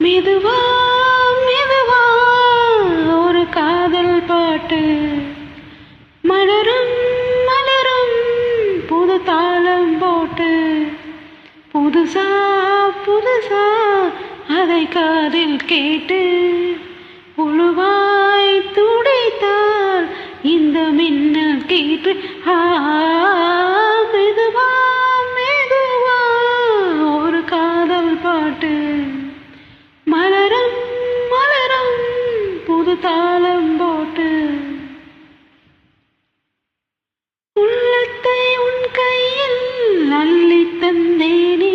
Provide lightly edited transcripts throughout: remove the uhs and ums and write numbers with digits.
மெதுவா மெதுவா ஒரு காதல் பாட்டு மலரும் மலரும் புது தாளம் போட்டு புதுசா புதுசா அதை காதில் கேட்டு புழுவாய் துடைத்தால் இந்த மின்னல் கீற்று மெதுவா மெதுவா ஒரு காதல் பாட்டு மலரும் மலரும் புது தாளம் போட்டு உள்ளத்தை உன் கையில் அள்ளி தந்தேனே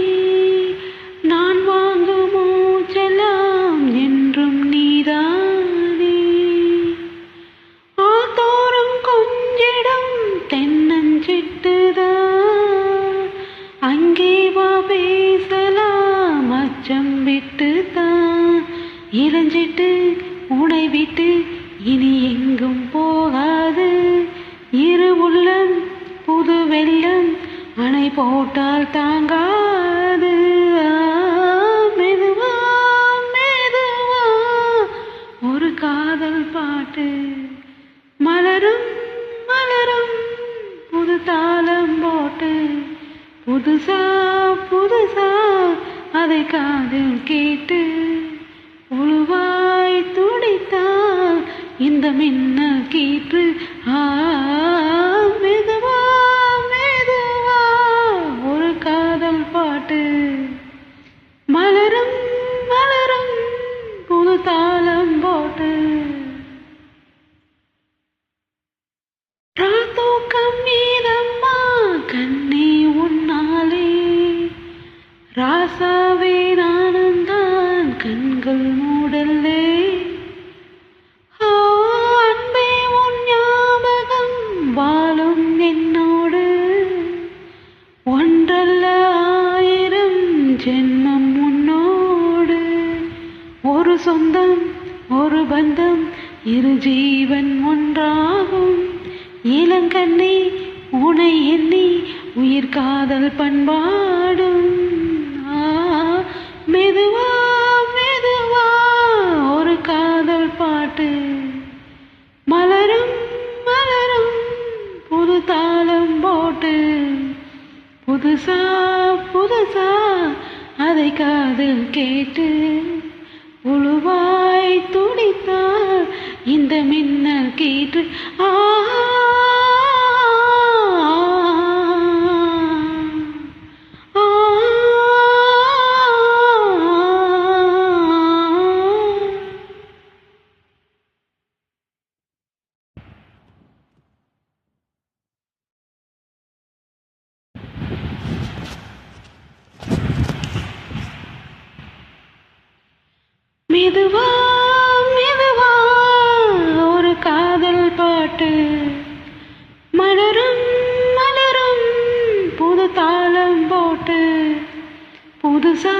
நான் வாங்கும் மூச்செல்லாம் என்றும் நீதானே ஆத்தோறும் கொஞ்சிடம் தென்னஞ்சிட்டுதான் அங்கே வா பேசலாம் அச்சம் விட்டுதான் இளஞ்சிட்டு உனை விட்டு இனி எங்கும் போகாது இரு உள்ளம் புது வெள்ளம் அணை போட்டால் தாங்காது மெதுவா மெதுவா ஒரு காதல் பாட்டு மலரும் மலரும் புது தாளம் போட்டு புதுசா புதுசா அதை காதில் கேட்டு உழுவாய் துடித்தால் இந்த மின்னல் கீற்று மெதுவா மெதுவா ஒரு காதல் பாட்டு மலரும் மலரும் புது தாளம் போட்டு ராத்தூக்கம் மீதம்மா கண்ணே உன்னாலே ராசாவே நானந்தான் கண்கள் மூடல்லே அன்பே உன் ஞாபகம் வாழும் என்னோடு ஒன்றல்ல ஆயிரம் ஜென்மம் உன்னோடு ஒரு சொந்தம் ஒரு பந்தம் இரு ஜீவன் ஒன்றாகும் இளங்கண்ணி உனை எண்ணி உயிர் காதல் பண்பாடும் மெதுவா மெதுவா ஒரு காதல் பாட்டு மலரும் மலரும் புது தாளம் போட்டு புதுசா புதுசா அதை காதில் கேட்டு உழுவாய் துடித்தால் இந்த மின்னல் கீற்று மெதுவா மெதுவா ஒரு காதல் பாட்டு மலரும் மலரும் புது தாளம் போட்டு புதுசா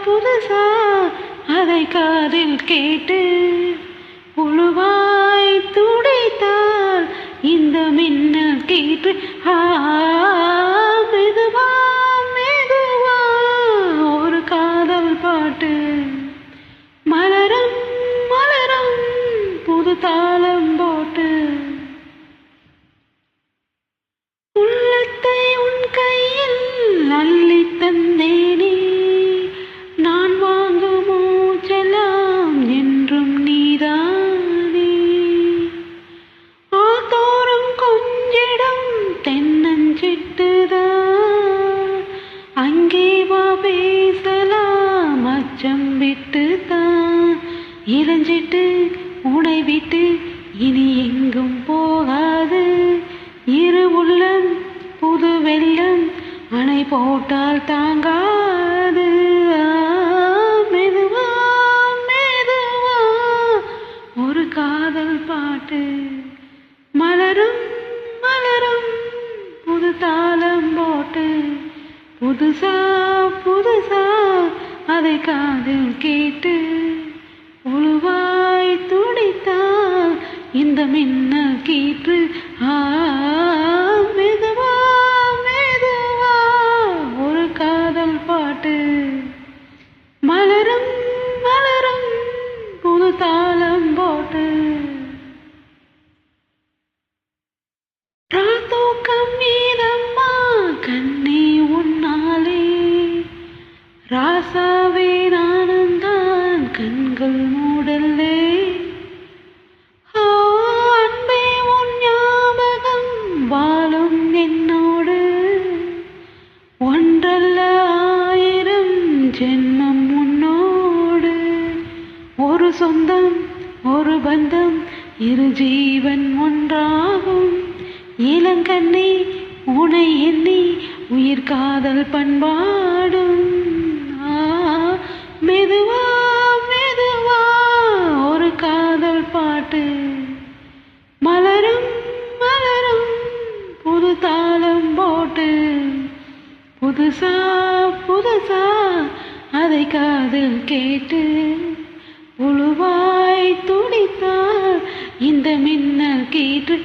புதுசா அதை காதில் கேட்டு புழுவாய் துடைத்தால் இந்த மின்னல் கீற்று மெதுவா மெதுவா ஒரு காதல் பாட்டு மலரும் மலரும் புது தாளம் போட்டு உள்ளத்தை உன் கையில் அள்ளி தந்தேனே நான் வாங்கும் மூச்செல்லாம் என்றும் நீதானே ஆத்தோறும் கொஞ்சிடம் தென்னஞ்சிட்டுதான் அங்கே வா பேசலாம் அச்சம் விட்டுதான் இளஞ்சிட்டு உனை விட்டு இனி எங்கும் போகாது இரு உள்ளம் புது வெள்ளம் அணை போட்டால் தாங்காது மெதுவா மெதுவா ஒரு காதல் பாட்டு மலரும் மலரும் புது தாளம் போட்டு புதுசா புதுசா அதை காதில் கேட்டு உழுவாய் துடித்தால் இந்த மின்னல் கீற்று மெதுவா மெதுவா ஒரு காதல் பாட்டு மலரும் இரு ஜீவன் ஒன்றாகும் இளங்கண்ணி உனை எண்ணி உயிர் காதல் பண்பாடும். மெதுவா மெதுவா ஒரு காதல் பாட்டு மலரும் மலரும் புது தாளம் போட்டு புதுசா புதுசா அதை காதில் கேட்டு உழுவாய் துடித்தால் இந்த மின்னல் கீற்று